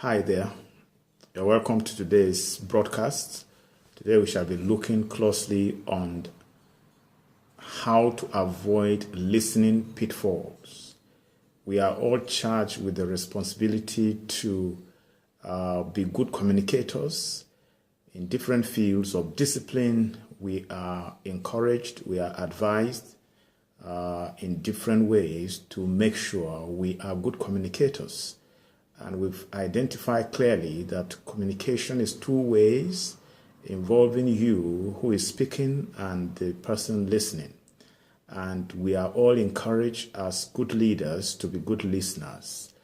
Hi there. You're welcome to today's broadcast. Today we shall be looking closely on how to avoid listening pitfalls. We are all charged with the responsibility to be good communicators in different fields of discipline. We are encouraged, we are advised in different ways to make sure we are good communicators. And we've identified clearly that communication is two ways involving you who is speaking and the person listening. And we are all encouraged as good leaders to be good listeners.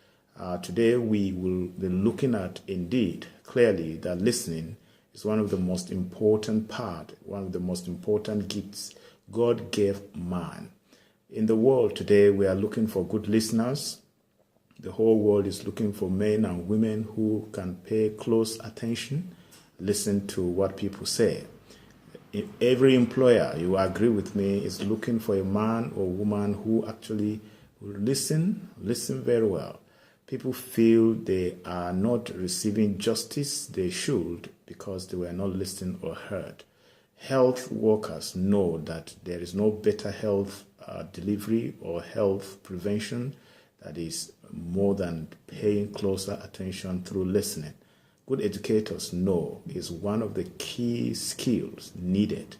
Today we will be looking at, indeed, clearly that listening is one of the most important gifts God gave man. In the world today, we are looking for good listeners. The whole world is looking for men and women who can pay close attention, listen to what people say. Every employer, you agree with me, is looking for a man or woman who actually will listen very well. People feel they are not receiving justice they should because they were not listened or heard. Health workers know that there is no better health delivery or health prevention that is more than paying closer attention through listening. Good educators know is one of the key skills needed,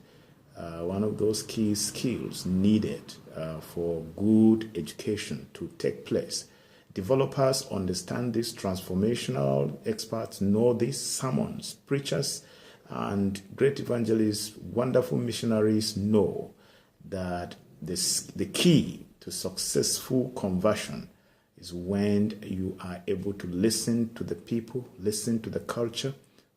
for good education to take place. Developers understand this, transformational experts know this, sermons, preachers, and great evangelists, wonderful missionaries know that the key to successful conversion is when you are able to listen to the people, listen to the culture,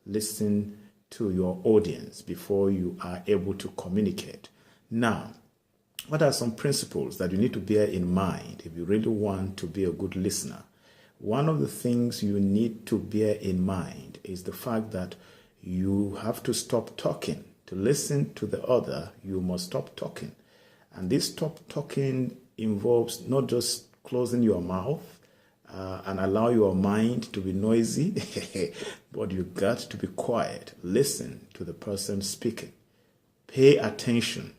listen to your audience before you are able to communicate. Now, what are some principles that you need to bear in mind if you really want to be a good listener? One of the things you need to bear in mind is the fact that you have to stop talking. To listen to the other, you must stop talking. And this stop talking involves not just closing your mouth and allow your mind to be noisy, but you got to be quiet. Listen to the person speaking. Pay attention.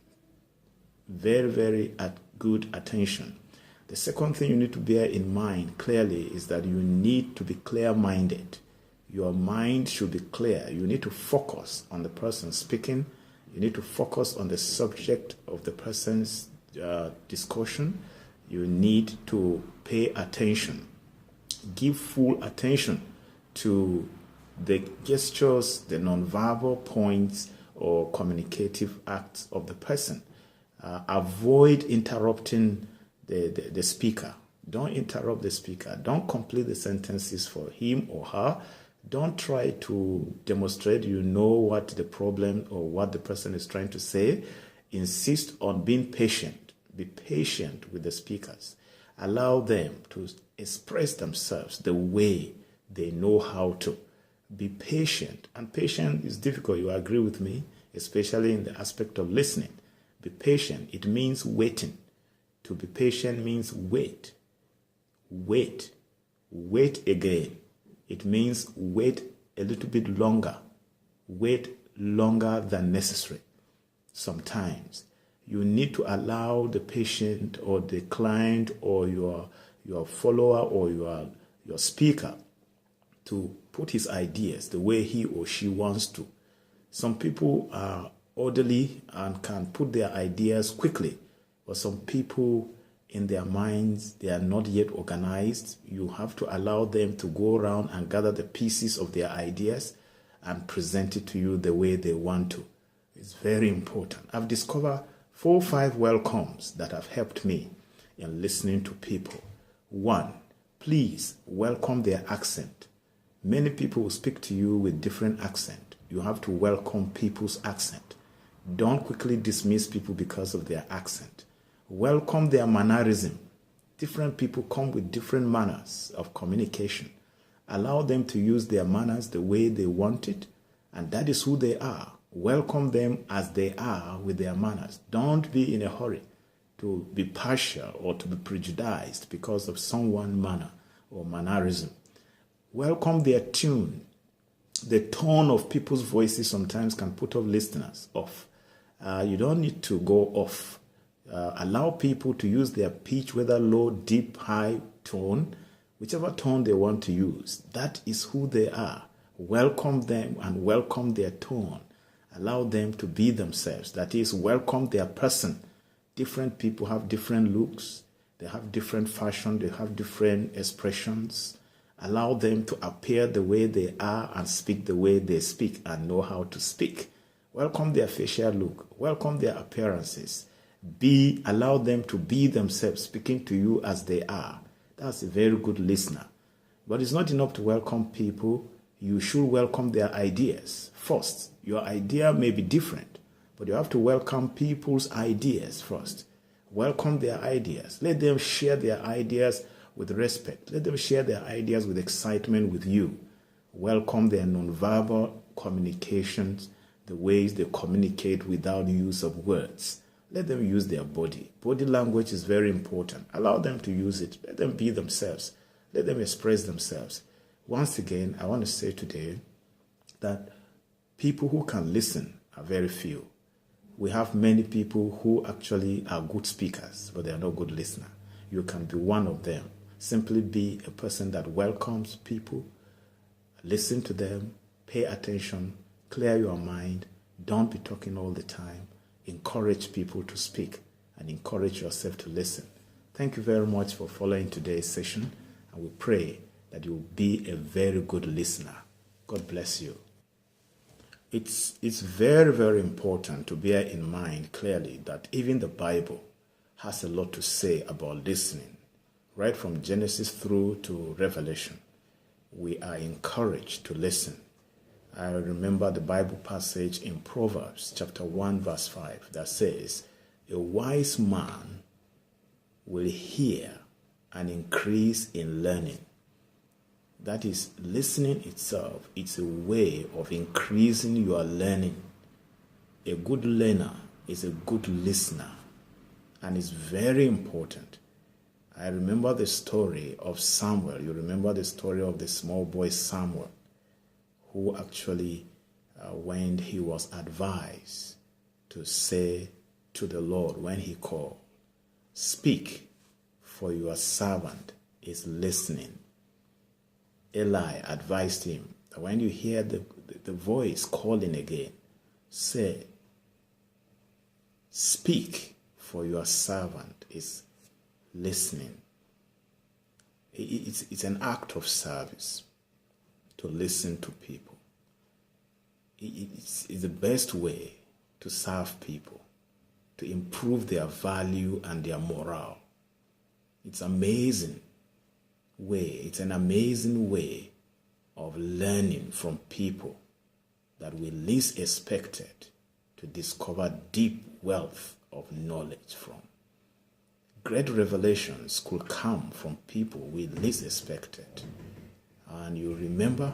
Very, very good attention. The second thing you need to bear in mind clearly is that you need to be clear-minded. Your mind should be clear. You need to focus on the person speaking. You need to focus on the subject of the person's discussion. You need to pay attention. Give full attention to the gestures, the nonverbal points, or communicative acts of the person. Avoid interrupting the speaker. Don't interrupt the speaker. Don't complete the sentences for him or her. Don't try to demonstrate you know what the problem or what the person is trying to say. Insist on being patient. Be patient with the speakers. Allow them to express themselves the way they know how to. Be patient. And patient is difficult, you agree with me, especially in the aspect of listening. Be patient. It means waiting. To be patient means wait. Wait. Wait again. It means wait a little bit longer. Wait longer than necessary. Sometimes you need to allow the patient or the client or your follower or your speaker to put his ideas the way he or she wants to. Some people are orderly and can put their ideas quickly, but some people in their minds, they are not yet organized. You have to allow them to go around and gather the pieces of their ideas and present it to you the way they want to. It's very important. I've discovered 4 or 5 welcomes that have helped me in listening to people. 1, please welcome their accent. Many people will speak to you with different accent. You have to welcome people's accent. Don't quickly dismiss people because of their accent. Welcome their mannerism. Different people come with different manners of communication. Allow them to use their manners the way they want it, and that is who they are. Welcome them as they are with their manners. Don't be in a hurry to be partial or to be prejudiced because of someone's manner or mannerism. Welcome their tune. The tone of people's voices sometimes can put off listeners off. You don't need to go off. Allow people to use their pitch, whether low, deep, high tone, whichever tone they want to use. That is who they are. Welcome them and welcome their tone. Allow them to be themselves. That is, welcome their person. Different people have different looks. They have different fashion. They have different expressions. Allow them to appear the way they are and speak the way they speak and know how to speak. Welcome their facial look. Welcome their appearances. Allow them to be themselves, speaking to you as they are. That's a very good listener. But it's not enough to welcome people. You should welcome their ideas first. Your idea may be different, but you have to welcome people's ideas first. Welcome their ideas. Let them share their ideas with respect. Let them share their ideas with excitement with you. Welcome their nonverbal communications, the ways they communicate without use of words. Let them use their body. Body language is very important. Allow them to use it. Let them be themselves. Let them express themselves. Once again, I want to say today that people who can listen are very few. We have many people who actually are good speakers, but they are not good listeners. You can be one of them. Simply be a person that welcomes people, listen to them, pay attention, clear your mind, don't be talking all the time, encourage people to speak, and encourage yourself to listen. Thank you very much for following today's session, and we pray that you will be a very good listener. God bless you. It's very, very important to bear in mind clearly that even the Bible has a lot to say about listening. Right from Genesis through to Revelation, we are encouraged to listen. I remember the Bible passage in Proverbs chapter 1 verse 5 that says, "A wise man will hear and increase in learning." That is, listening itself, it's a way of increasing your learning. A good learner is a good listener, and it's very important. I remember the story of Samuel. You remember the story of the small boy Samuel, who actually, when he was advised to say to the Lord when he called, "Speak, for your servant is listening." Eli advised him that when you hear the voice calling again, say, "Speak, for your servant is listening." It's an act of service to listen to people. It's the best way to serve people, to improve their value and their morale. It's amazing way. It's an amazing way of learning from people that we least expected to discover deep wealth of knowledge from. Great revelations could come from people we least expected. And you remember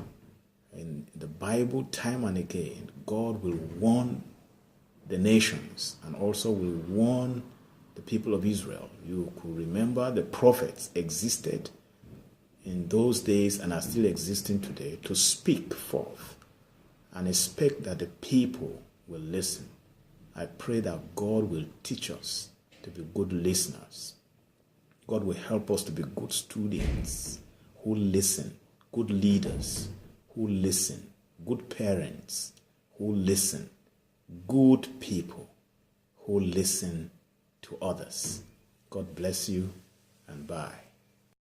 in the Bible, time and again, God will warn the nations and also will warn the people of Israel. You could remember the prophets existed in those days and are still existing today to speak forth and expect that the people will listen. I pray that God will teach us to be good listeners. God will help us to be good students who listen, good leaders who listen, good parents who listen, good people who listen to others. God bless you and bye.